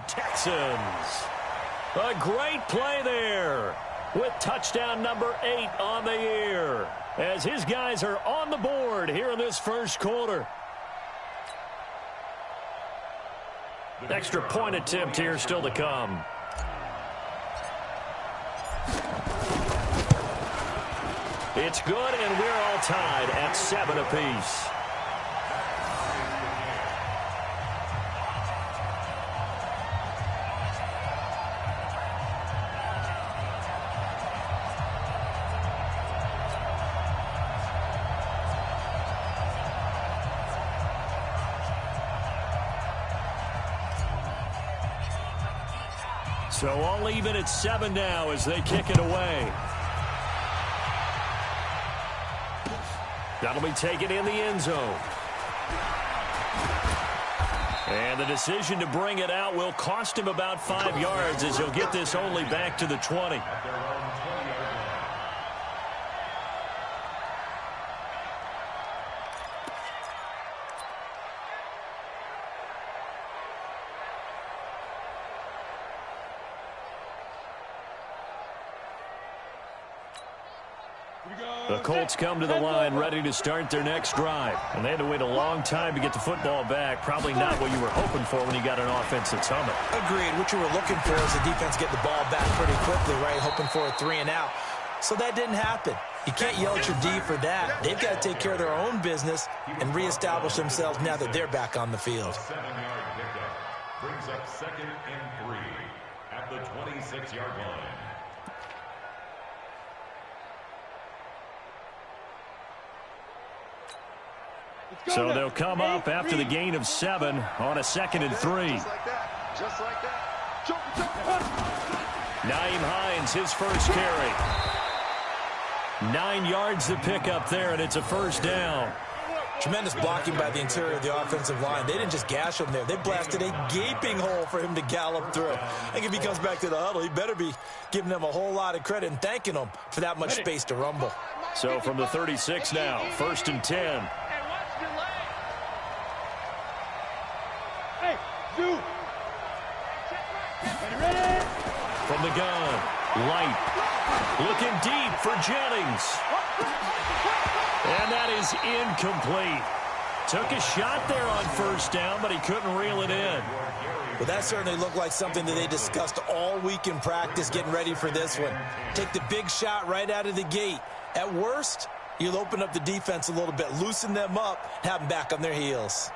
Texans. A great play there with touchdown number 8 on the year as his guys are on the board here in this first quarter. Extra point attempt here still to come. It's good, and we're all tied at 7 apiece. So all even at 7 now as they kick it away. That'll be taken in the end zone. And the decision to bring it out will cost him about 5 yards as he'll get this only back to the 20. The Colts come to the line ready to start their next drive. And they had to wait a long time to get the football back. Probably not what you were hoping for when you got an offense that's humming. Agreed. What you were looking for is the defense get the ball back pretty quickly, right? Hoping for a 3 and out. So that didn't happen. You can't yell at your D for that. They've got to take care of their own business and reestablish themselves now that they're back on the field. 7-yard pickup brings up 2nd and 3 at the 26-yard line. So they'll come up after the gain of 7 on a 2nd and 3. Just like that. Just like that. Nyheim Hines, his first carry. 9 yards to pick up there, and it's a first down. Tremendous blocking by the interior of the offensive line. They didn't just gash him there. They blasted a gaping hole for him to gallop through. I think if he comes back to the huddle, he better be giving them a whole lot of credit and thanking them for that much space to rumble. So from the 36 now, 1st and 10. From the gun, Light, looking deep for Jennings. And that is incomplete. Took a shot there on 1st down, but he couldn't reel it in. Well, that certainly looked like something that they discussed all week in practice getting ready for this one. Take the big shot right out of the gate. At worst, you'll open up the defense a little bit, loosen them up, have them back on their heels.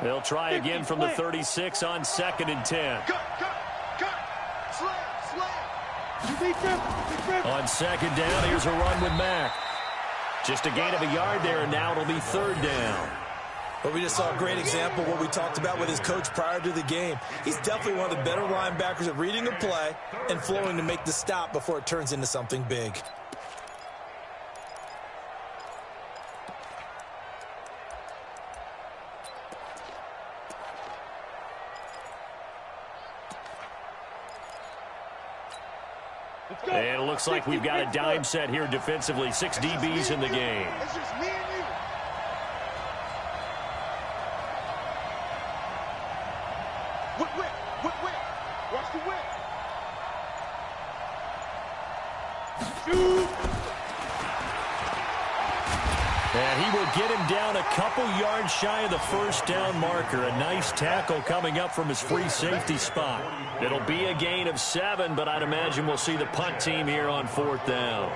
They'll try again from the 36 on 2nd and 10. On 2nd down, here's a run with Mack. Just a gain of a yard there, and now it'll be 3rd down. But we just saw a great example of what we talked about with his coach prior to the game. He's definitely one of the better linebackers at reading a play and flowing to make the stop before it turns into something big. And it looks like we've got a dime set here defensively. 6 DBs in the game. It's just me and you. Whip. Watch the whip. Shoot. And he will get him down a couple yards shy of the 1st down marker. A nice tackle coming up from his free safety spot. It'll be a gain of 7, but I'd imagine we'll see the punt team here on 4th down.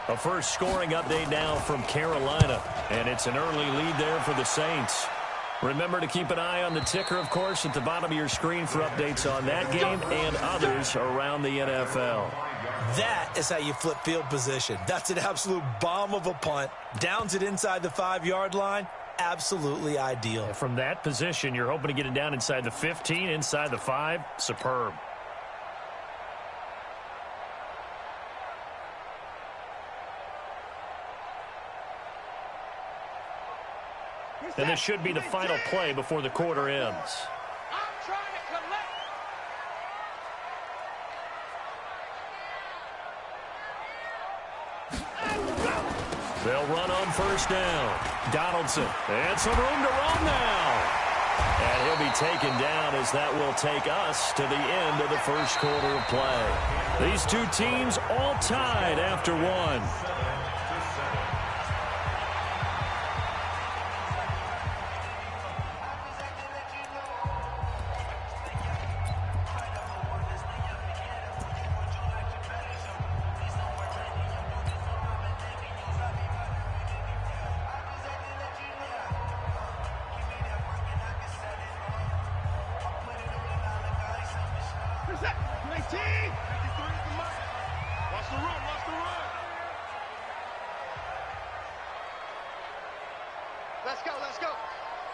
A first scoring update now from Carolina, and it's an early lead there for the Saints. Remember to keep an eye on the ticker, of course, at the bottom of your screen for updates on that game and others around the NFL. That is how you flip field position. That's an absolute bomb of a punt. Downs it inside the 5-yard line. Absolutely ideal. From that position, you're hoping to get it down inside the 15, inside the 5. Superb. And this should be the final play before the quarter ends. I'm trying to collect. They'll run on first down. Donaldson. And some room to run now. And he'll be taken down as that will take us to the end of the first quarter of play. These two teams all tied after one. Let's go, let's go.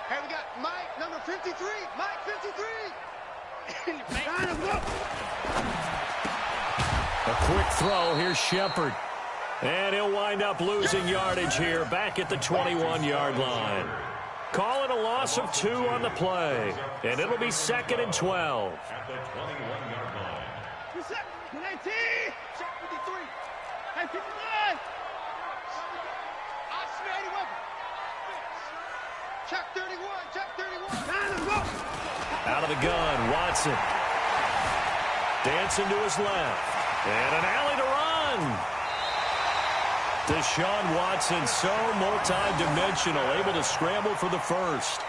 Hey, we got Mike, number 53. Mike, 53. A quick throw. Here's Shepard. And he'll wind up losing yardage here back at the 21-yard line. Call it a loss of 2 on the play. And it'll be 2nd and 12. At the 21-yard line. 19. Check 53. Hey, 59. Check 31, check 31. Out of the gun, Watson. Dancing to his left. And an alley to run. Deshaun Watson, so multi-dimensional, able to scramble for the first.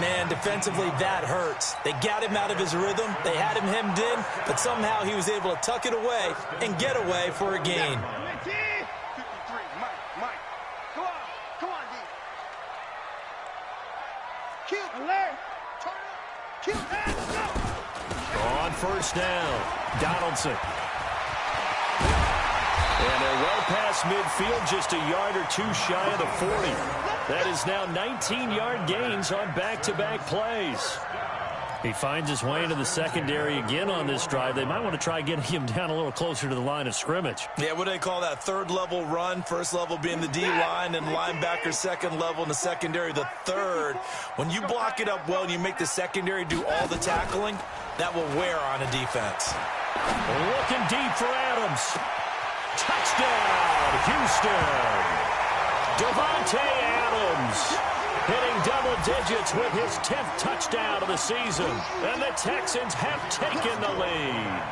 Man, defensively, that hurts. They got him out of his rhythm. They had him hemmed in, but somehow he was able to tuck it away and get away for a gain. 53, Mike. Come on, D. Kill, alert. Turn up. Kill, hands up. On first down, Donaldson. And they're well past midfield, just a yard or 2 shy of the 40. That is now 19-yard gains on back-to-back plays. He finds his way into the secondary again on this drive. They might want to try getting him down a little closer to the line of scrimmage. Yeah, what do they call that? Third level run, first level being the D-line, and linebacker second level in the secondary, the third. When you block it up well and you make the secondary do all the tackling, that will wear on a defense. Looking deep for Adams. Touchdown, Houston. Devontae Adams hitting double digits with his 10th touchdown of the season. And the Texans have taken the lead.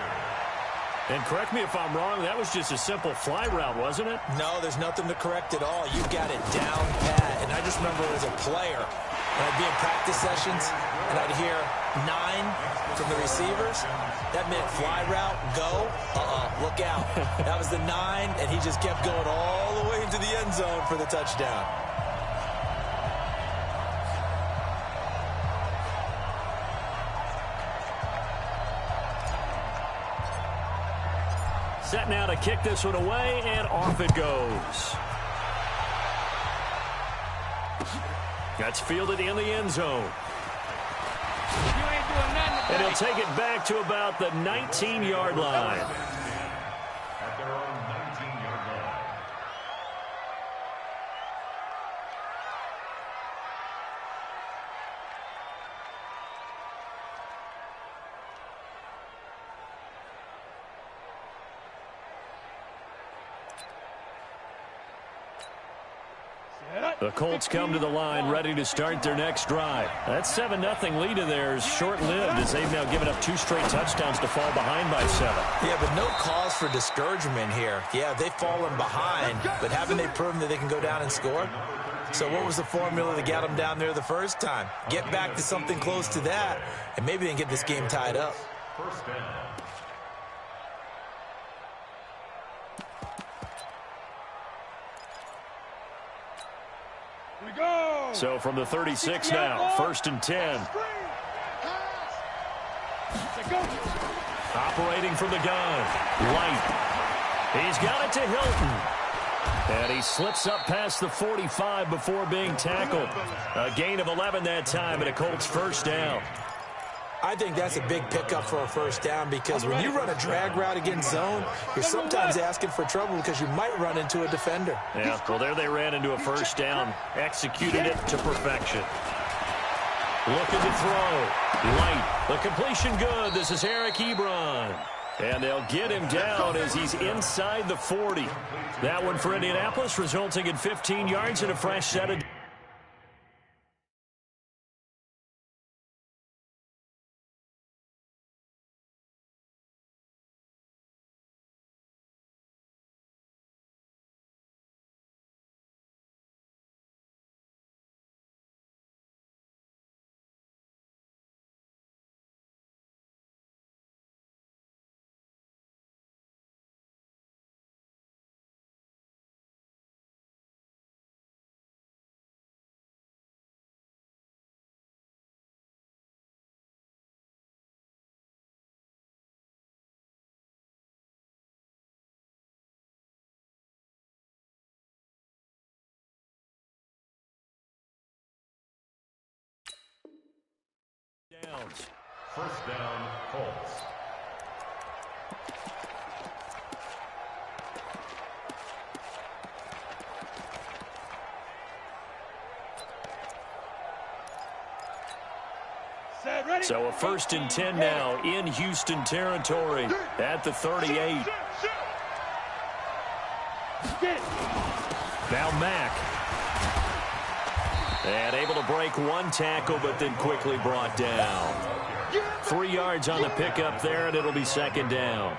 And correct me if I'm wrong, that was just a simple fly route, wasn't it? No, there's nothing to correct at all. You got it down pat. And I just remember as a player, when I'd be in practice sessions, and I'd hear 9 from the receivers. That meant fly route, go, look out. That was the 9, and he just kept going all the way into the end zone for the touchdown. Set now to kick this one away, and off it goes. That's fielded in the end zone. And he'll take it back to about the 19-yard line. At their own 19-yard line. The Colts come to the line ready to start their next drive. That 7-0 lead of theirs short-lived as they've now given up 2 straight touchdowns to fall behind by 7. Yeah, but no cause for discouragement here. Yeah, they've fallen behind, but haven't they proven that they can go down and score? So what was the formula that got them down there the first time? Get back to something close to that, and maybe they can get this game tied up. First down. So from the 36 now, 1st and 10. Operating from the gun. Light. He's got it to Hilton. And he slips up past the 45 before being tackled. A gain of 11 that time, and a Colts first down. I think that's a big pickup for a first down because when you run a drag route against zone, you're sometimes asking for trouble because you might run into a defender. Yeah, well, there they ran into a first down. Executed it to perfection. Looking to throw. Light. The completion good. This is Eric Ebron. And they'll get him down as he's inside the 40. That one for Indianapolis, resulting in 15 yards and a fresh set of... Downs. First down, Colts. So a 1st and 10 now in Houston territory at the 38. Now Mack. And able to break one tackle, but then quickly brought down. 3 yards on the pickup there, and it'll be 2nd down.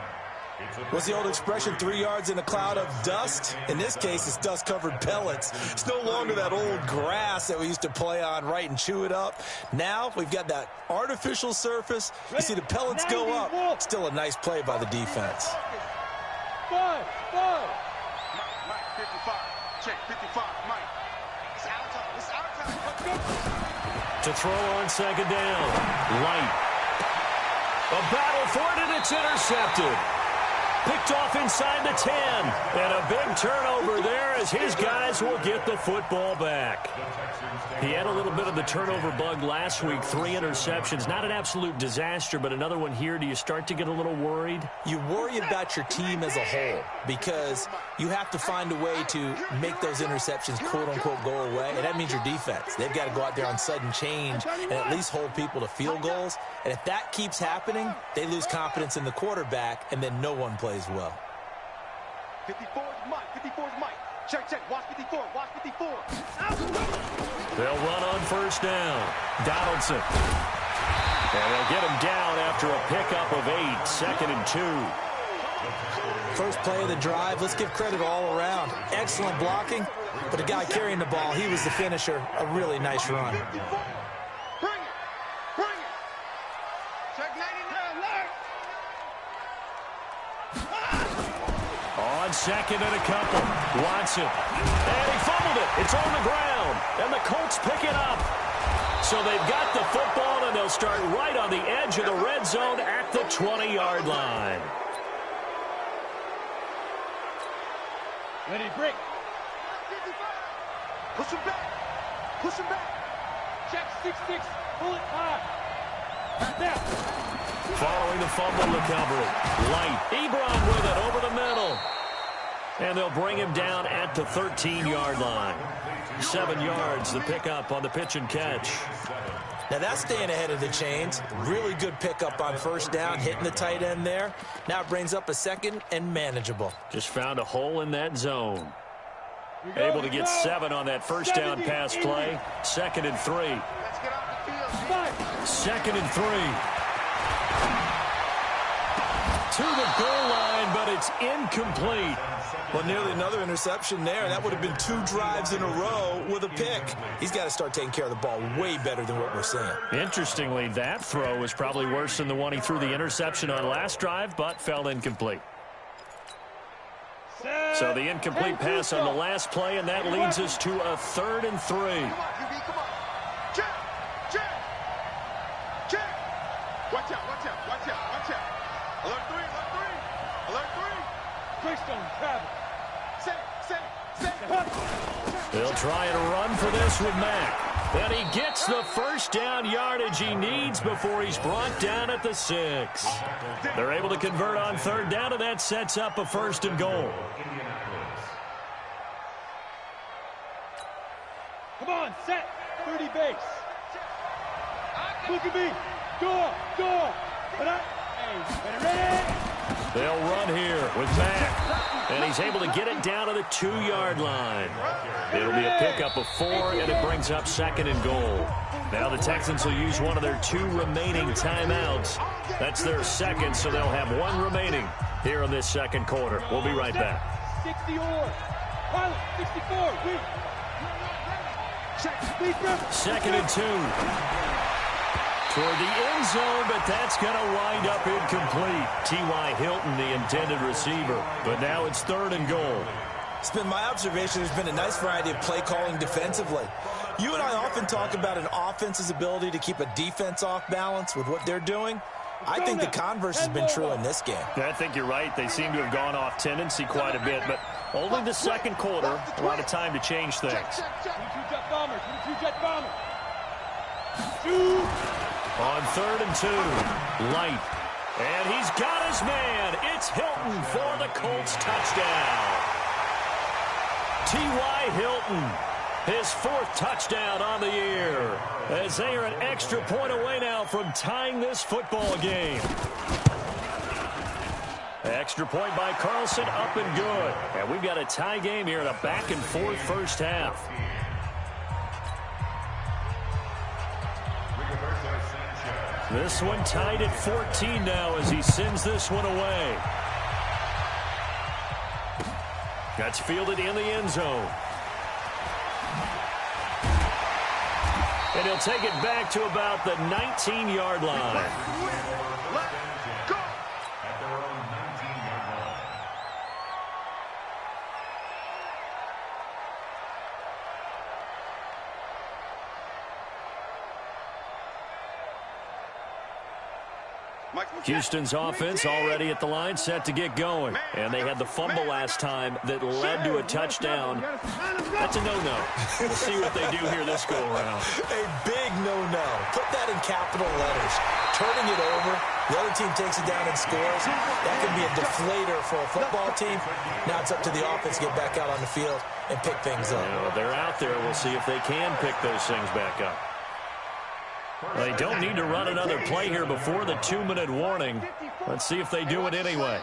What's the old expression, 3 yards in a cloud of dust? In this case, it's dust-covered pellets. It's no longer that old grass that we used to play on, right, and chew it up. Now we've got that artificial surface. You see the pellets go up. Still a nice play by the defense. 5. Mike, 55. Check, 55, Mike. It's our time. It's our time. Let's go. To throw on 2nd down. Light. A battle for it, and it's intercepted. Picked off inside the 10. And a big turnover there as his guys will get the football back. He had a little bit of the turnover bug last week. 3 interceptions. Not an absolute disaster, but another one here. Do you start to get a little worried? You worry about your team as a whole because you have to find a way to make those interceptions, quote-unquote, go away. And that means your defense. They've got to go out there on sudden change and at least hold people to field goals. And if that keeps happening, they lose confidence in the quarterback, and then no one plays well. 54 is Mike. 54 is Mike. Check. Watch 54. Watch 54. They'll run on 1st down. Donaldson. And they'll get him down after a pickup of 8. 2nd and 2. First play of the drive. Let's give credit all around. Excellent blocking, but the guy carrying the ball, he was the finisher. A really nice run. Bring it. Check 99. On 2nd and a couple. Watson. And he fumbled it. It's on the ground. And the Colts pick it up. So they've got the football, and they'll start right on the edge of the red zone at the 20-yard line. Ready, break. Push him back. Check 6-6. Pull it high. Now. Following the fumble recovery. Light. Ebron with it over the middle. And they'll bring him down at the 13-yard line. 7 yards, the pickup on the pitch and catch. Now that's staying ahead of the chains. Really good pickup on 1st down, hitting the tight end there. Now it brings up a 2nd and manageable. Just found a hole in that zone. Able to get 7 on that 1st down pass play. 2nd and 3. Let's get off the field. 2nd and 3. To the goal line, but it's incomplete. Well, nearly another interception there. That would have been 2 drives in a row with a pick. He's got to start taking care of the ball way better than what we're seeing. Interestingly, that throw was probably worse than the one he threw the interception on last drive, but fell incomplete. So the incomplete pass on the last play, and that leads us to a 3rd and 3. Come on, QB, come on. Check. Watch out. Alert 3. Greystone, travel. Set. They'll try and run for this with Mack. And he gets the 1st down yardage he needs before he's brought down at the 6. They're able to convert on 3rd down, and that sets up a 1st and goal. Come on, set. 30 base. Look at me. Door. Hey, ready? They'll run here with Mack. And he's able to get it down to the 2-yard line. It'll be a pickup of 4, and it brings up 2nd and goal. Now the Texans will use one of their 2 remaining timeouts. That's their 2nd, so they'll have 1 remaining here in this 2nd quarter. We'll be right back. 60 or 64. 2nd and 2. Toward the end zone, but that's going to wind up incomplete. T.Y. Hilton, the intended receiver. But now it's 3rd and goal. It's been my observation there's been a nice variety of play calling defensively. You and I often talk about an offense's ability to keep a defense off balance with what they're doing. I think the converse has been true in this game. I think you're right. They seem to have gone off tendency quite a bit, but only the 2nd quarter, a lot of time to change things. 22-jet bomber. 22-jet bomber. On 3rd and 2, Light. And he's got his man. It's Hilton for the Colts touchdown. T.Y. Hilton, his 4th touchdown on the year, as they are an extra point away now from tying this football game. Extra point by Carlson, up and good. And we've got a tie game here in a back-and-forth first half. This one tied at 14 now as he sends this one away. That's fielded in the end zone. And he'll take it back to about the 19-yard line. Houston's offense already at the line, set to get going. And they had the fumble last time that led to a touchdown. That's a no-no. We'll see what they do here this go-around. A big no-no. Put that in capital letters. Turning it over, the other team takes it down and scores. That can be a deflator for a football team. Now it's up to the offense to get back out on the field and pick things up. Yeah, they're out there. We'll see if they can pick those things back up. They don't need to run another play here before the 2-minute warning. Let's see if they do it anyway.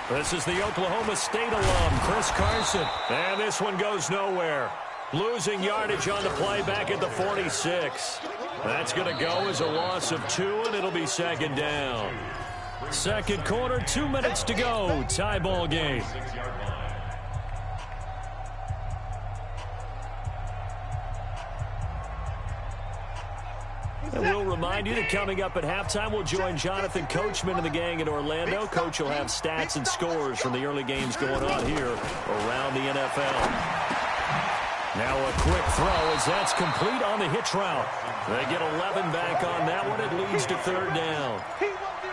This is the Oklahoma State alum, Chris Carson. And this one goes nowhere. Losing yardage on the play back at the 46. That's going to go as a loss of 2, and it'll be 2nd down. 2nd quarter, 2 minutes to go. Tie ball game. And we'll remind you that coming up at halftime, we'll join Jonathan Coachman and the gang in Orlando. Coach will have stats and scores from the early games going on here around the NFL. Now a quick throw as that's complete on the hitch route. They get 11 back on that one. It leads to 3rd down.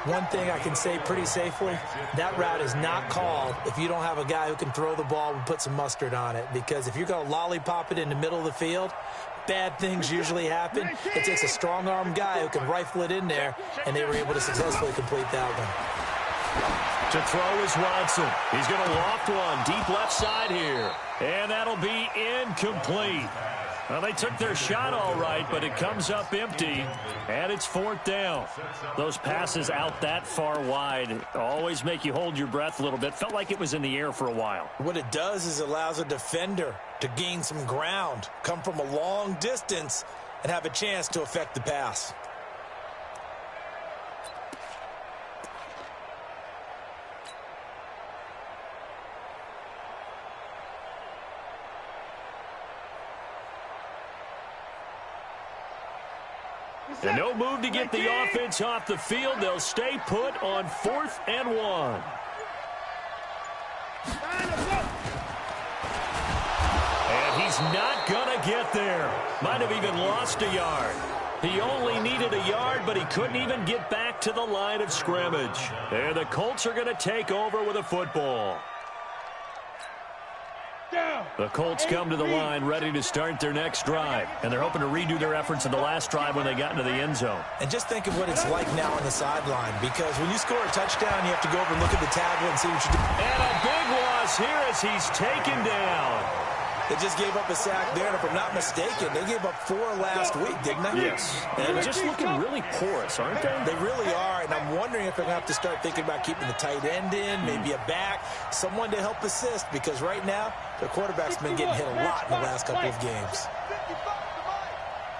One thing I can say pretty safely, that route is not called if you don't have a guy who can throw the ball and put some mustard on it. Because if you're going to lollipop it in the middle of the field, bad things usually happen. It takes a strong-arm guy who can rifle it in there, and they were able to successfully complete that one. To throw is Watson. He's going to loft one deep left side here. And that'll be incomplete. Well, they took their shot all right, but it comes up empty, and it's 4th down. Those passes out that far wide always make you hold your breath a little bit. Felt like it was in the air for a while. What it does is it allows a defender to gain some ground, come from a long distance, and have a chance to affect the pass. And no move to get the offense off the field. They'll stay put on 4th and 1. And he's not going to get there. Might have even lost a yard. He only needed a yard, but he couldn't even get back to the line of scrimmage. And the Colts are going to take over with a football. The Colts come to the line ready to start their next drive. And they're hoping to redo their efforts in the last drive when they got into the end zone. And just think of what it's like now on the sideline. Because when you score a touchdown, you have to go over and look at the tablet and see what you do. And a big loss here as he's taken down. They just gave up a sack there, and if I'm not mistaken, they gave up 4 last week, didn't they? Yes. And just looking really porous, aren't they? They really are, and I'm wondering if they're going to have to start thinking about keeping the tight end in, maybe a back, someone to help assist, because right now, their quarterback's been getting hit a lot in the last couple of games.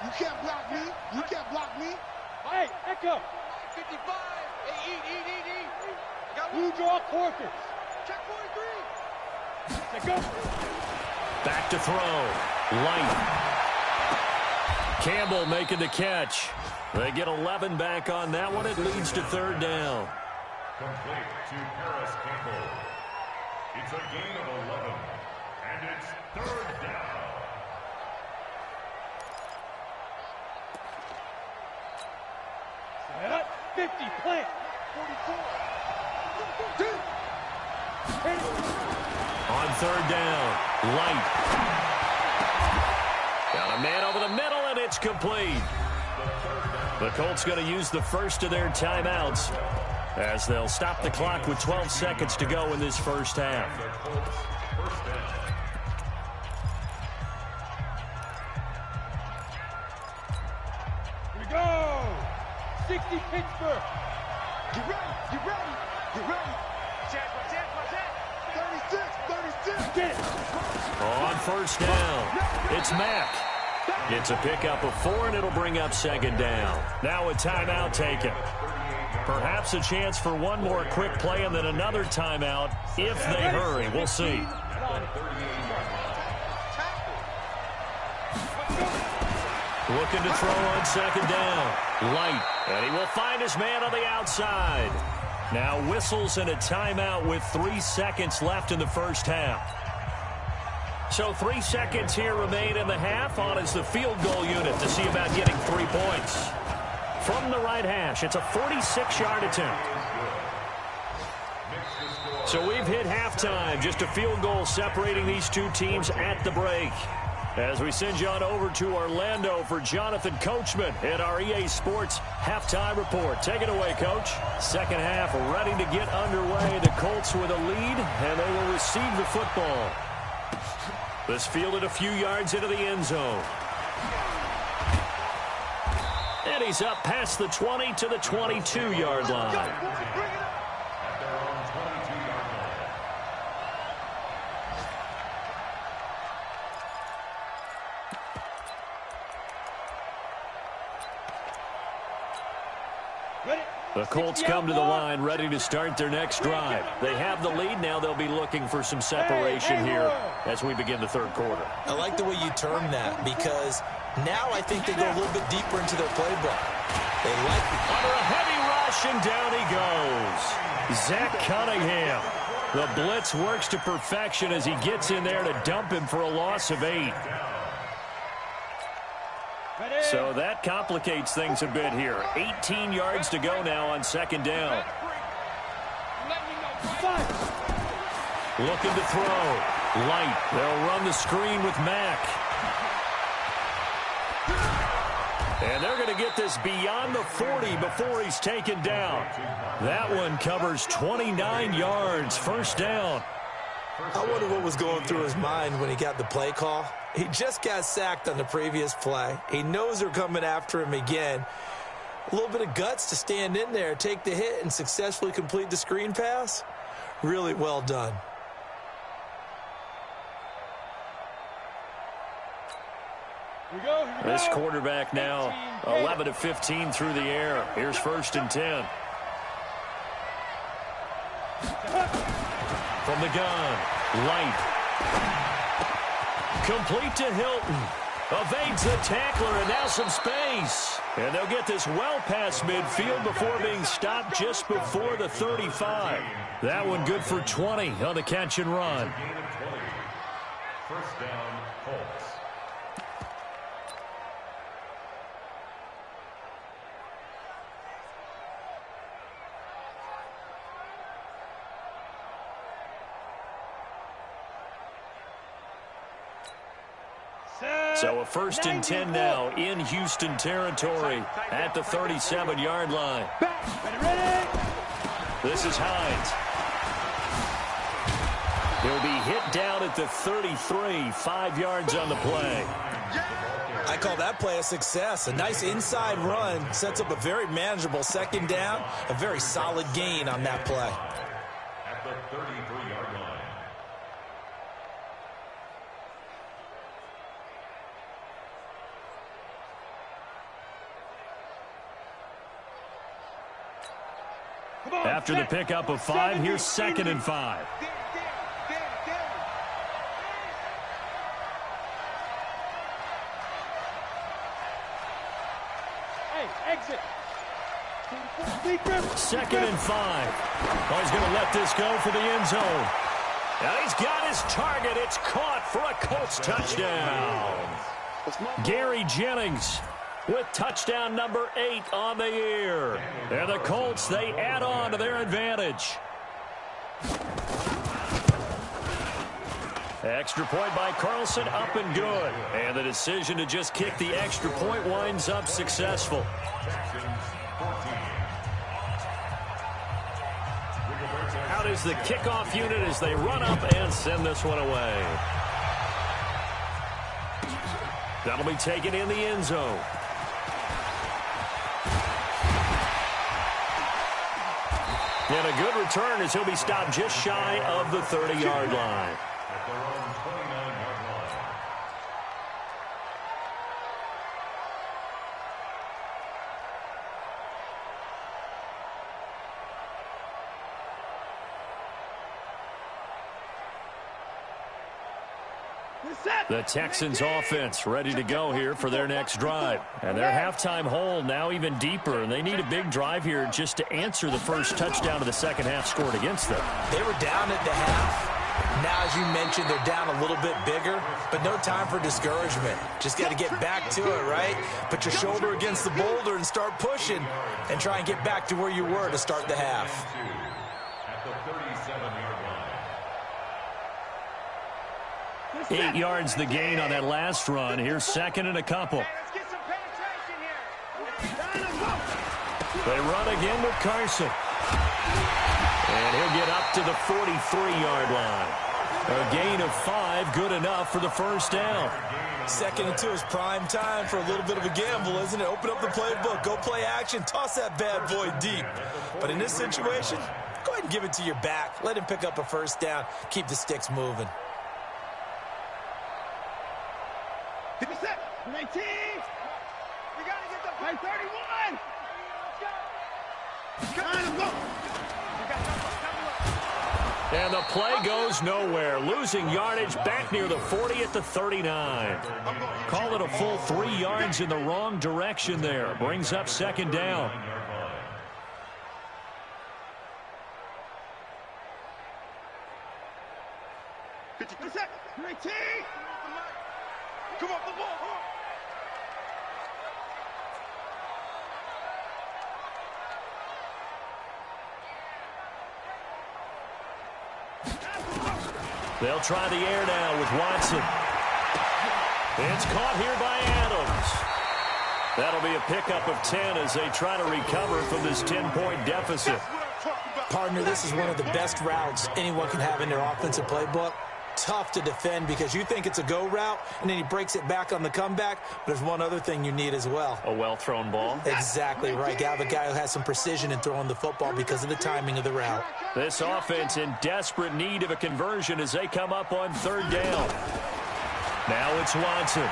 You can't block me. You can't block me. Hey, Echo. 55. Hey, eat. You draw quarters. Check 43. Let's go. Back to throw. Light. Campbell making the catch. They get 11 back on that one. It leads to 3rd down. Complete to Paris Campbell. It's a gain of 11, and it's 3rd down. Set up. 50, plant. 44. On 3rd down, Light. Got a man over the middle, and it's complete. The Colts going to use the first of their timeouts as they'll stop the clock with 12 seconds to go in this first half. Here we go. 60 Pittsburgh. Get ready. Chance. 36. Get it. On 1st down, it's Mack. Gets a pickup of 4, and it'll bring up 2nd down. Now a timeout taken. Perhaps a chance for one more quick play and then another timeout if they hurry. We'll see. Looking to throw on 2nd down. Light. And he will find his man on the outside. Now whistles and a timeout with 3 seconds left in the first half. So 3 seconds here remain in the half. On is the field goal unit to see about getting 3 points. From the right hash, it's a 46-yard attempt. So we've hit halftime. Just a field goal separating these two teams at the break. As we send you on over to Orlando for Jonathan Coachman at our EA Sports Halftime Report. Take it away, Coach. Second half ready to get underway. The Colts with a lead, and they will receive the football. This fielded a few yards into the end zone. And he's up past the 20 to the 22-yard line. The Colts come to the line ready to start their next drive. They have the lead. Now they'll be looking for some separation here as we begin the 3rd quarter. I like the way you term that, because now I think they go a little bit deeper into their playbook. They like under a heavy rush, and down he goes. Zach Cunningham. The blitz works to perfection as he gets in there to dump him for a loss of 8. So that complicates things a bit here. 18 yards to go now on 2nd down. Looking to throw. Light. They'll run the screen with Mack. And they're going to get this beyond the 40 before he's taken down. That one covers 29 yards. 1st down. I wonder what was going through his mind when he got the play call. He just got sacked on the previous play. He knows they're coming after him again. A little bit of guts to stand in there, take the hit, and successfully complete the screen pass. Really well done. Here we go. This quarterback now 11 of 15 through the air. Here's 1st and 10. From the gun, Light. Complete to Hilton. Evades the tackler, and now some space. And they'll get this well past midfield before being stopped just before the 35. That one good for 20 on the catch and run. 1st down, Colts. So a 1st and 10 now in Houston territory at the 37-yard line. This is Hines. He'll be hit down at the 33, 5 yards on the play. I call that play a success. A nice inside run sets up a very manageable second down, a very solid gain on that play. At the 33-yard line. After the pickup of 5, here's 2nd and 5. Exit. 2nd and 5. Oh, he's going to let this go for the end zone. And he's got his target. It's caught for a Colts touchdown. Gary Jennings with touchdown number 8 on the year. And the Colts, they add on to their advantage. Extra point by Carlson, up and good. And the decision to just kick the extra point winds up successful. Out is the kickoff unit as they run up and send this one away. That'll be taken in the end zone. And a good return as he'll be stopped just shy of the 30-yard line. At their own 29-yard line. The Texans offense ready to go here for their next drive. And their halftime hole now even deeper. And they need a big drive here just to answer the first touchdown of the second half scored against them. They were down at the half. Now, as you mentioned, they're down a little bit bigger, but no time for discouragement. Just got to get back to it, right? Put your shoulder against the boulder and start pushing and try and get back to where you were to start the half. At the 37-yard line. 8 yards the gain on that last run. Here's 2nd and a couple. Let's get some penetration here. They run again with Carson. And he'll get up to the 43-yard line. A gain of 5, good enough for the first down. 2nd and 2 is prime time for a little bit of a gamble, isn't it? Open up the playbook, go play action, toss that bad boy deep. But in this situation, go ahead and give it to your back. Let him pick up a first down. Keep the sticks moving. 57, 19. We got to get the 31. Let's go. And the play goes nowhere. Losing yardage back near the 40 at the 39. Call it a full 3 yards in the wrong direction there. Brings up 2nd down. Come off the ball. They'll try the air now with Watson. It's caught here by Adams. That'll be a pickup of 10 as they try to recover from this 10-point deficit. Partner, this is one of the best routes anyone can have in their offensive playbook. Tough to defend because you think it's a go route, and then he breaks it back on the comeback. But there's one other thing you need as well. A well-thrown ball. Exactly right. You have a guy who has some precision in throwing the football because of the timing of the route. This offense in desperate need of a conversion as they come up on 3rd down. Now it's Watson.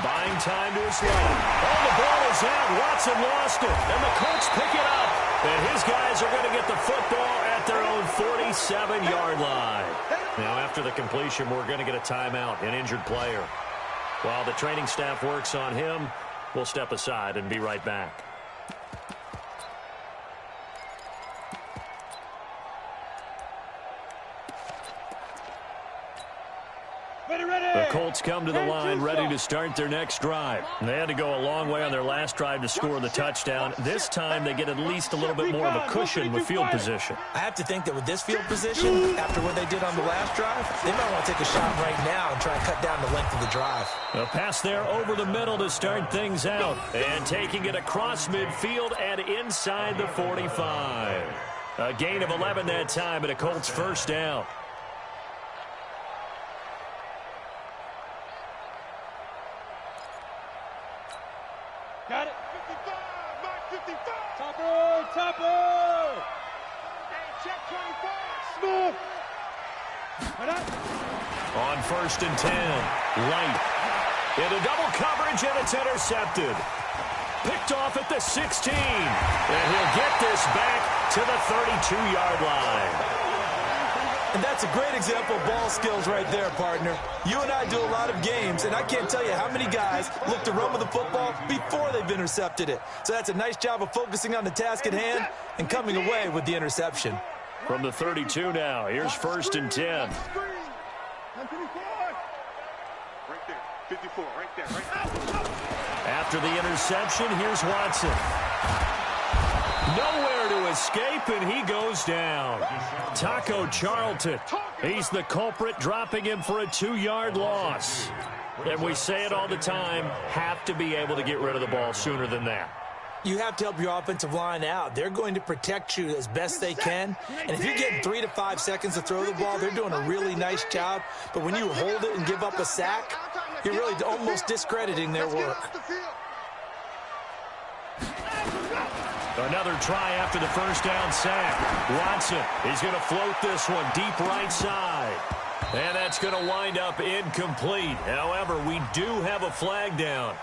Buying time to his left. Oh, the ball is out. Watson lost it. And the Colts pick it up. And his guys are going to get the football at their own 47-yard line. Now, after the completion, we're going to get a timeout, an injured player. While the training staff works on him, we'll step aside and be right back. The Colts come to the line ready to start their next drive. They had to go a long way on their last drive to score the touchdown. This time they get at least a little bit more of a cushion with field position. I have to think that with this field position, after what they did on the last drive, they might want to take a shot right now and try and cut down the length of the drive. A pass there over the middle to start things out. And taking it across midfield and inside the 45. A gain of 11 that time, and a Colts first down. Got it. 55, Mike, 55. Topper, topper. Hey, check 25. Smooth. Right up. On 1st and 10, Light. Into double coverage, and it's intercepted. Picked off at the 16. And he'll get this back to the 32-yard line. And that's a great example of ball skills right there, partner. You and I do a lot of games, and I can't tell you how many guys look to run with the football before they've intercepted it. So that's a nice job of focusing on the task at hand and coming away with the interception. From the 32 now, here's 1st and 10. Right there, 54, right there, right there. After the interception, here's Watson. Nowhere to escape, and he goes down. Taco Charlton, he's the culprit, dropping him for a 2-yard loss. And we say it all the time, have to be able to get rid of the ball sooner than that. You have to help your offensive line out. They're going to protect you as best they can. And if you're getting 3 to 5 seconds to throw the ball, they're doing a really nice job. But when you hold it and give up a sack, you're really almost discrediting their work. Another try after the first down sack. Watson, he's going to float this one deep right side. And that's going to wind up incomplete. However, we do have a flag down.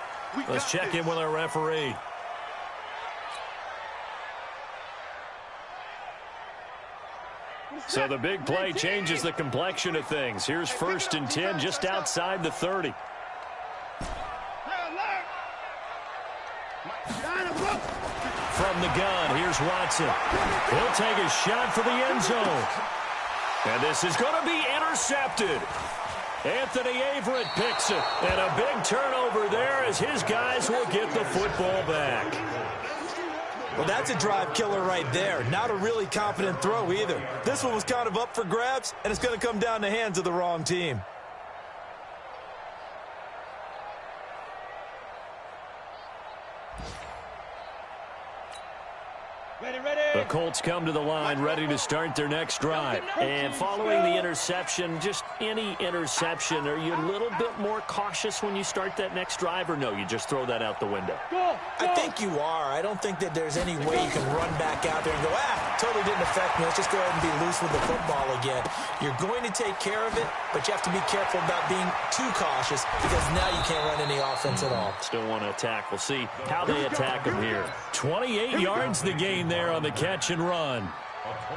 Let's check in with our referee. So the big play changes the complexion of things. Here's 1st and 10 just outside the 30. From the gun, here's Watson. He'll take a shot for the end zone. And this is going to be intercepted. Anthony Averett picks it. And a big turnover there as his guys will get the football back. Well, that's a drive killer right there. Not a really confident throw either. This one was kind of up for grabs, and it's going to come down the hands of the wrong team. The Colts come to the line ready to start their next drive. And following the interception, just any interception, are you a little bit more cautious when you start that next drive, or no, you just throw that out the window? I think you are. I don't think that there's any way you can run back out there and go, totally didn't affect me. Let's just go ahead and be loose with the football again. You're going to take care of it, but you have to be careful about being too cautious because now you can't run any offense at all. Still want to attack. We'll see how they attack them here. 28 yards the gain there on the catch and run.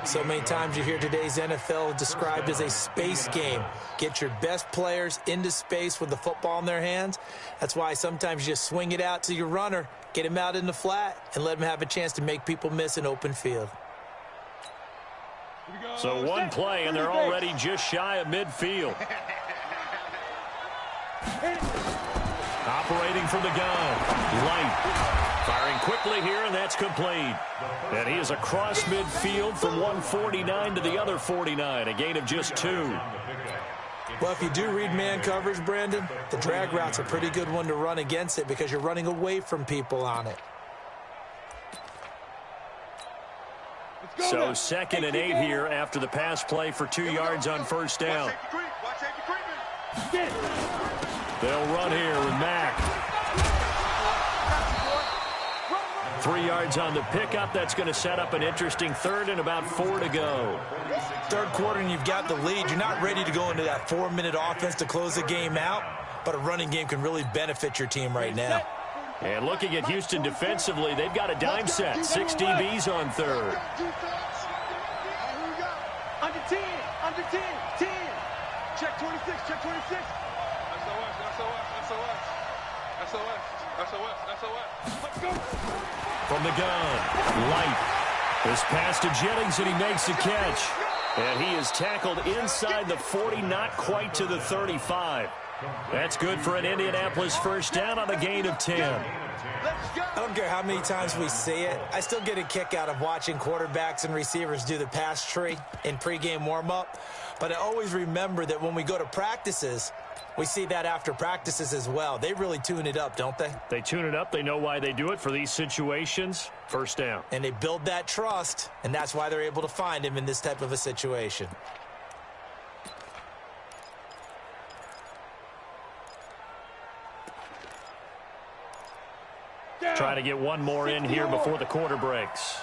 So many times you hear today's NFL described as a space game. Get your best players into space with the football in their hands. That's why sometimes you just swing it out to your runner, get him out in the flat, and let him have a chance to make people miss an open field. So one play, and they're already just shy of midfield. Operating from the gun. Light. Firing quickly here, and that's complete. And he is across midfield from 149 to the other 49, a gain of just 2. Well, if you do read man coverage, Brandon, the drag route's a pretty good one to run against it because you're running away from people on it. So 2nd and 8 here after the pass play for 2 yards on first down. They'll run here with Mack. 3 yards on the pickup. That's going to set up an interesting 3rd and about 4 to go. Third quarter and you've got the lead. You're not ready to go into that 4-minute offense to close the game out, but a running game can really benefit your team right now. And looking at Houston defensively, they've got a dime set. 6 DBs on 3rd. Under 10, under 10, 10. Check 26, check 26. SOS. Let's go. From the gun, Light. This pass to Jennings, and he makes the catch. And he is tackled inside the 40, not quite to the 35. That's good for an Indianapolis first down on a gain of 10. I don't care how many times we see it. I still get a kick out of watching quarterbacks and receivers do the pass tree in pregame warm-up. But I always remember that when we go to practices, we see that after practices as well. They really tune it up, don't they? They tune it up. They know why they do it for these situations. First down. And they build that trust, and that's why they're able to find him in this type of a situation. Try to get one more in here before the quarter breaks.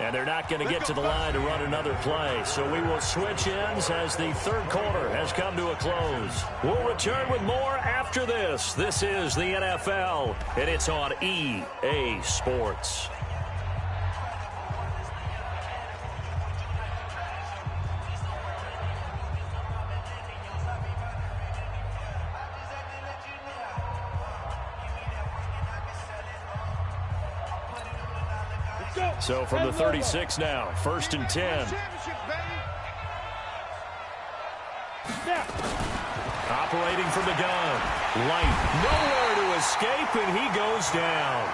And they're not going to get to the line to run another play. So we will switch ends as the third quarter has come to a close. We'll return with more after this. This is the NFL, and it's on EA Sports. So from the 36 now, 1st and 10. Operating from the gun. Light, nowhere to escape, and he goes down.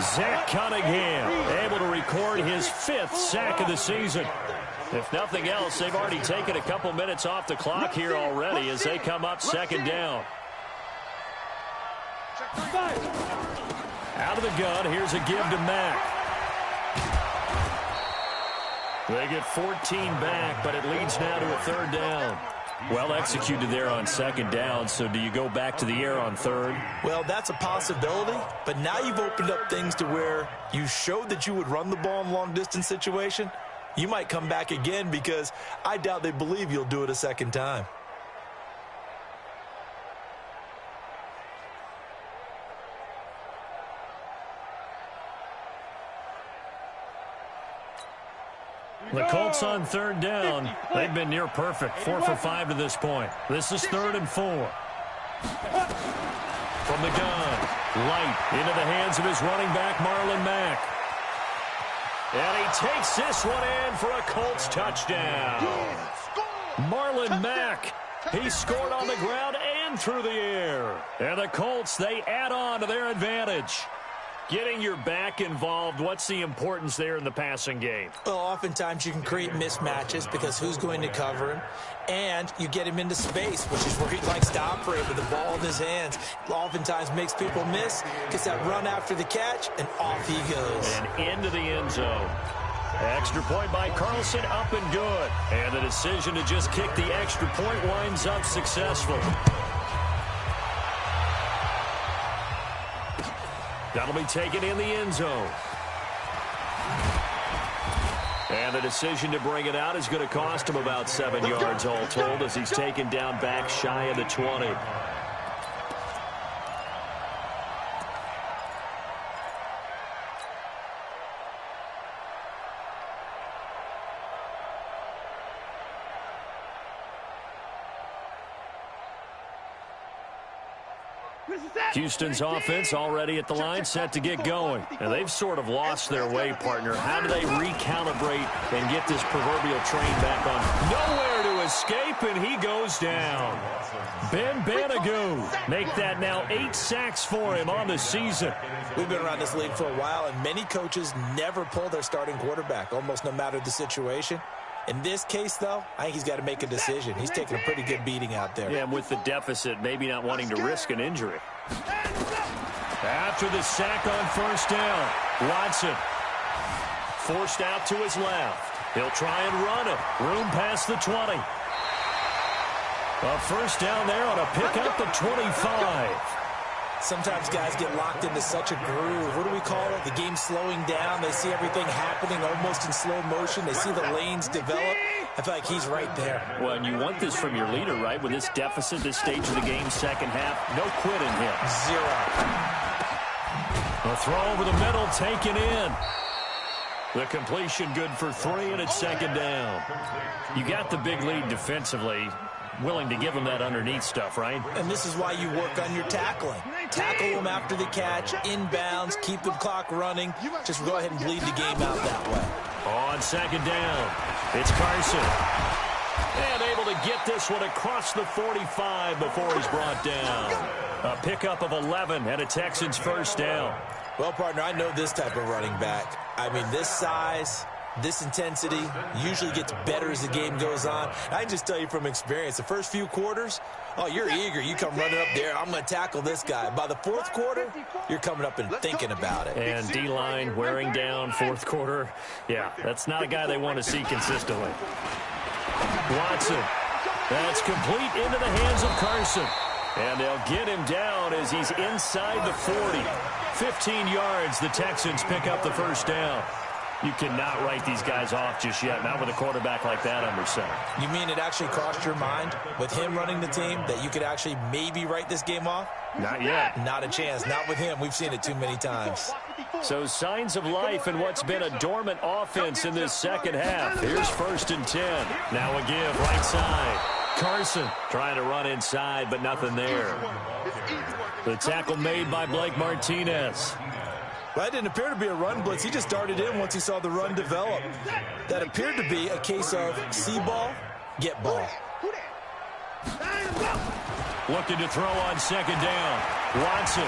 Zach Cunningham able to record his 5th sack of the season. If nothing else, they've already taken a couple minutes off the clock here already as they come up 2nd down. Out of the gun, here's a give to Mack. They get 14 back, but it leads now to a 3rd down. Well executed there on 2nd down, so do you go back to the air on 3rd? Well, that's a possibility, but now you've opened up things to where you showed that you would run the ball in long-distance situation. You might come back again because I doubt they believe you'll do it a 2nd time. The Colts on 3rd down. They've been near perfect. 4 for 5 to this point. This is 3rd and 4. From the gun. Light into the hands of his running back, Marlon Mack. And he takes this one in for a Colts touchdown. Marlon Mack. He scored on the ground and through the air. And the Colts, they add on to their advantage. Getting your back involved, what's the importance there in the passing game? Well, oftentimes you can create mismatches because who's going to cover him? And you get him into space, which is where he likes to operate with the ball in his hands. Oftentimes makes people miss, gets that run after the catch, and off he goes. And into the end zone. Extra point by Carlson, up and good. And the decision to just kick the extra point winds up successful. That'll be taken in the end zone. And the decision to bring it out is going to cost him about 7 yards all told as he's taken down back shy of the 20. Houston's offense already at the line, set to get going. And they've sort of lost their way, partner. How do they recalibrate and get this proverbial train back on? Nowhere to escape, and he goes down. Ben Banagou make that now 8 sacks for him on the season. We've been around this league for a while, and many coaches never pull their starting quarterback, almost no matter the situation. In this case, though, I think he's got to make a decision. He's taking a pretty good beating out there. Yeah, and with the deficit, maybe not wanting to risk an injury. After the sack on 1st down, Watson forced out to his left. He'll try and run it. Room past the 20. A 1st down there on a pickup at 25. Sometimes guys get locked into such a groove. What do we call it? The game slowing down. They see everything happening almost in slow motion. They see the lanes develop. I feel like he's right there. Well, and you want this from your leader, right? With this deficit, this stage of the game, 2nd half, no quitting him. 0. A throw over the middle, taken in. The completion good for 3, and it's 2nd down. You got the big lead defensively. Willing to give them that underneath stuff, right? And this is why you work on your tackling. Tackle them after the catch, inbounds, keep the clock running. Just go ahead and bleed the game out that way. On 2nd down, it's Carson. And able to get this one across the 45 before he's brought down. A pickup of 11 and a Texans first down. Well, partner, I know this type of running back. I mean, this size, this intensity usually gets better as the game goes on. I can just tell you from experience, the first few quarters, oh, you're eager. You come running up there, I'm going to tackle this guy. By the fourth quarter, you're coming up and thinking about it. And D-line wearing down fourth quarter. Yeah, that's not a guy they want to see consistently. Watson. That's complete into the hands of Carson. And they'll get him down as he's inside the 40. 15 yards, the Texans pick up the first down. You cannot write these guys off just yet, not with a quarterback like that under center. You mean it actually crossed your mind with him running the team that you could actually maybe write this game off? Not yet. Not a chance. Not with him. We've seen it too many times. So signs of life in what's been a dormant offense in this second half. Here's 1st and 10. Now a give right side. Carson trying to run inside, but nothing there. The tackle made by Blake Martinez. Well, that didn't appear to be a run blitz. He just darted in once he saw the run develop. That appeared to be a case of see ball, get ball. Looking to throw on 2nd down. Watson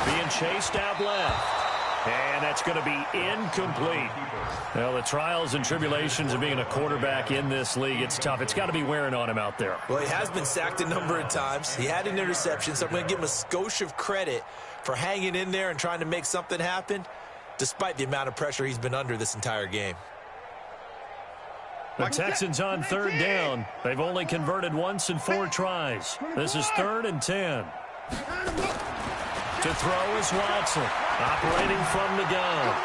being chased out left. And that's going to be incomplete. Well, the trials and tribulations of being a quarterback in this league, it's tough. It's got to be wearing on him out there. Well, he has been sacked a number of times. He had an interception, so I'm going to give him a skosh of credit for hanging in there and trying to make something happen, despite the amount of pressure he's been under this entire game. The Texans on 3rd down. They've only converted once in 4 tries. This is 3rd and 10. To throw is Watson, operating from the gun.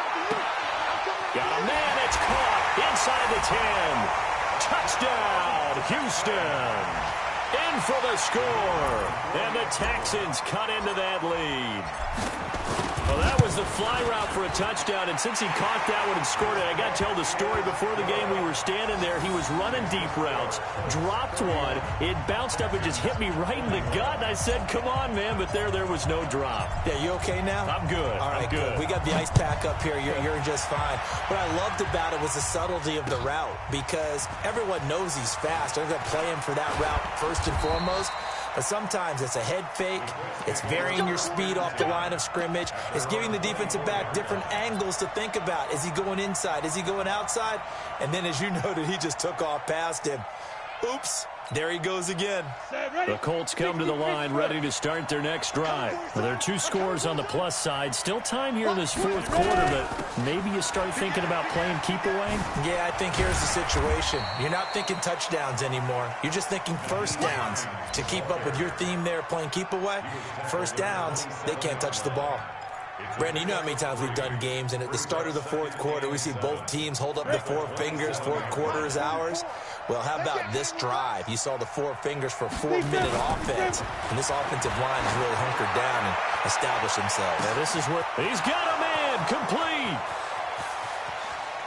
Got a man, it's caught inside the 10. Touchdown, Houston. In for the score. And the Texans cut into that lead. Well, that was the fly route for a touchdown, and since he caught that one and scored it, I got to tell the story. Before the game, we were standing there. He was running deep routes, dropped one. It bounced up and just hit me right in the gut, and I said, come on, man, but there was no drop. Yeah, you okay now? I'm good. All right, I'm good. We got the ice pack up here. You're just fine. What I loved about it was the subtlety of the route, because everyone knows he's fast. They're going to play him for that route first and foremost. But sometimes it's a head fake. It's varying your speed off the line of scrimmage. It's giving the defensive back different angles to think about. Is he going inside? Is he going outside? And then, as you noted, he just took off past him. Oops. There he goes again. The Colts come to the line ready to start their next drive. Well, there are 2 scores on the plus side. Still time here in this 4th quarter, but maybe you start thinking about playing keep away? Yeah, I think here's the situation. You're not thinking touchdowns anymore. You're just thinking first downs. To keep up with your theme there, playing keep away, first downs, they can't touch the ball. Brandon, you know how many times we've done games, and at the start of the 4th quarter, we see both teams hold up the 4 fingers, 4th quarter is ours. Well, how about this drive? You saw the 4 fingers for 4-minute offense, and this offensive line has really hunkered down and established themselves. Now this is where he's got a man complete.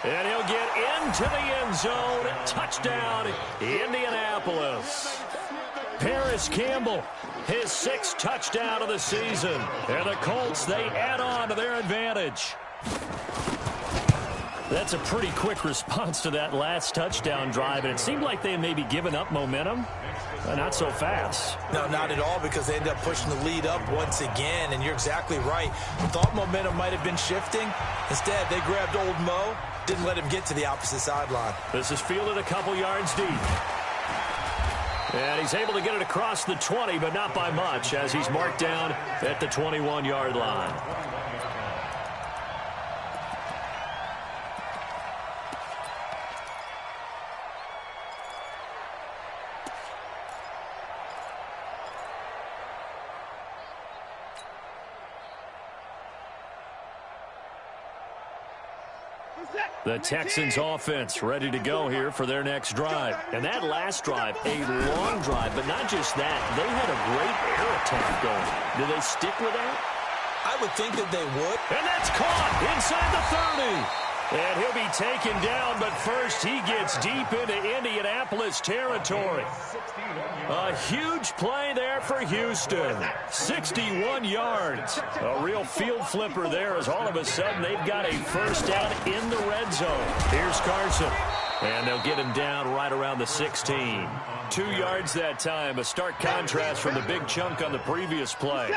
And he'll get into the end zone. Touchdown, Indianapolis. Paris Campbell, his 6th touchdown of the season. And the Colts, they add on to their advantage. That's a pretty quick response to that last touchdown drive, and it seemed like they had maybe given up momentum. Not so fast. No, not at all, because they ended up pushing the lead up once again, and you're exactly right. Thought momentum might have been shifting. Instead, they grabbed old Mo, didn't let him get to the opposite sideline. This is fielded a couple yards deep. And he's able to get it across the 20, but not by much, as he's marked down at the 21-yard line. The Texans offense ready to go here for their next drive. And that last drive, a long drive, but not just that. They had a great air attack going. Do they stick with that? I would think that they would. And that's caught inside the 30. And he'll be taken down, but first he gets deep into Indianapolis territory. A huge play there for Houston. 61 yards. A real field flipper there as all of a sudden they've got a first down in the red zone. Here's Carson. And they'll get him down right around the 16. 2 yards that time, a stark contrast from the big chunk on the previous play.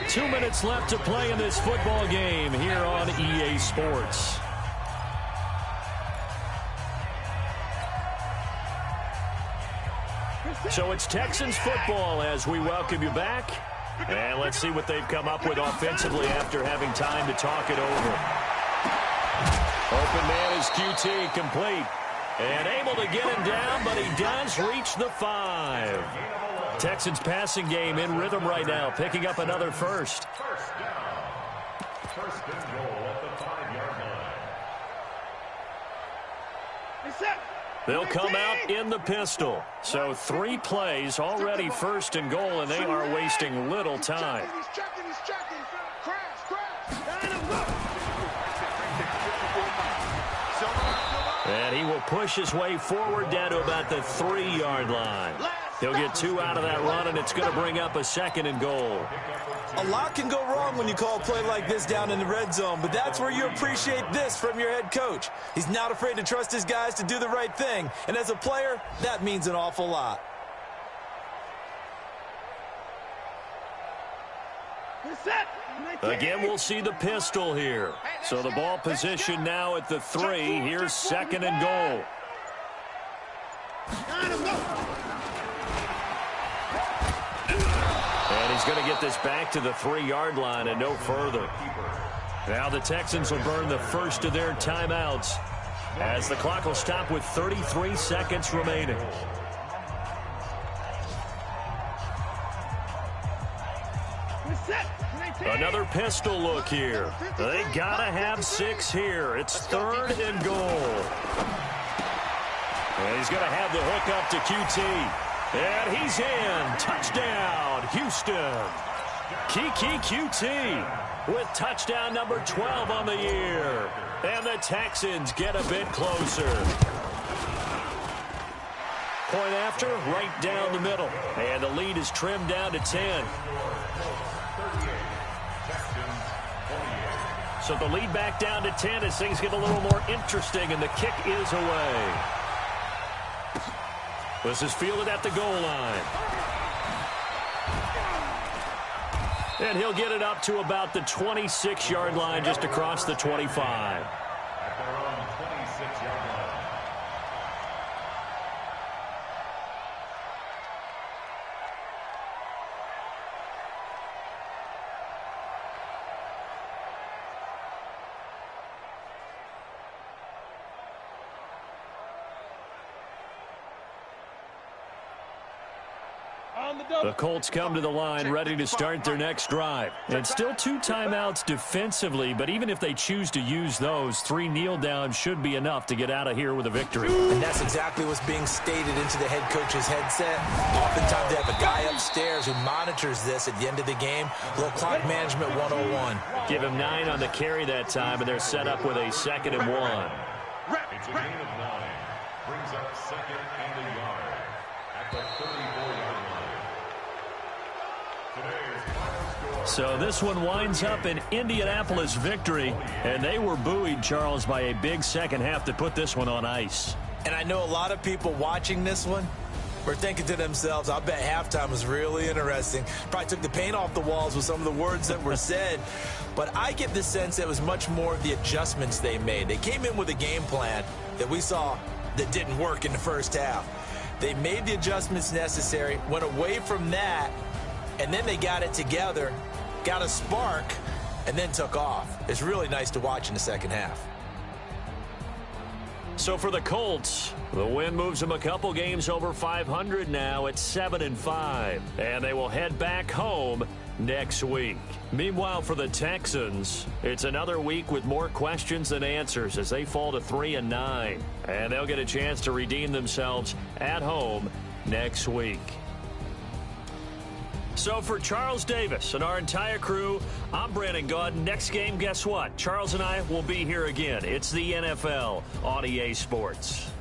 2 minutes left to play in this football game here on EA Sports. So it's Texans football as we welcome you back. And let's see what they've come up with offensively after having time to talk it over. Open man is QT, complete. And able to get him down, but he does reach the 5. Texans passing game in rhythm right now, picking up another first. First down. First and goal at the 5-yard line. They'll come out in the pistol. So 3 plays already first and goal, and they are wasting little time. And he will push his way forward down to about the 3-yard line. He'll get 2 out of that run, and it's going to bring up a second and goal. A lot can go wrong when you call a play like this down in the red zone, but that's where you appreciate this from your head coach. He's not afraid to trust his guys to do the right thing, and as a player, that means an awful lot. Again, we'll see the pistol here. So the ball position now at the 3. Here's second and goal. And he's going to get this back to the 3-yard line and no further. Now the Texans will burn the first of their timeouts as the clock will stop with 33 seconds remaining. Another pistol look here. They gotta have 6 here. It's third and goal. And he's gonna have the hook up to QT. And he's in. Touchdown, Houston. Kiki QT with touchdown number 12 on the year. And the Texans get a bit closer. Point after, right down the middle. And the lead is trimmed down to 10. So the lead back down to 10 as things get a little more interesting, and the kick is away. This is fielded at the goal line. And he'll get it up to about the 26-yard line, just across the 25. At their own 26-yard line. The Colts come to the line ready to start their next drive. And still 2 timeouts defensively, but even if they choose to use those, 3 kneel downs should be enough to get out of here with a victory. And that's exactly what's being stated into the head coach's headset. Oftentimes they have a guy upstairs who monitors this at the end of the game. Little clock management 101. Give him 9 on the carry that time, and they're set up with a 2nd and 1. It's a gain of 9. Brings up second and a yard at the 34-yard line. So this one winds up an Indianapolis victory, and they were buoyed, Charles, by a big second half to put this one on ice. And I know a lot of people watching this one were thinking to themselves, I bet halftime was really interesting. Probably took the paint off the walls with some of the words that were said. But I get the sense that it was much more of the adjustments they made. They came in with a game plan that we saw that didn't work in the first half. They made the adjustments necessary, went away from that, and then they got it together, got a spark, and then took off. It's really nice to watch in the second half. So for the Colts, the win moves them a couple games over 500 now at 7-5. And they will head back home next week. Meanwhile, for the Texans, it's another week with more questions than answers as they fall to 3-9. And they'll get a chance to redeem themselves at home next week. So for Charles Davis and our entire crew, I'm Brandon Gaudin. Next game, guess what? Charles and I will be here again. It's the NFL on EA Sports.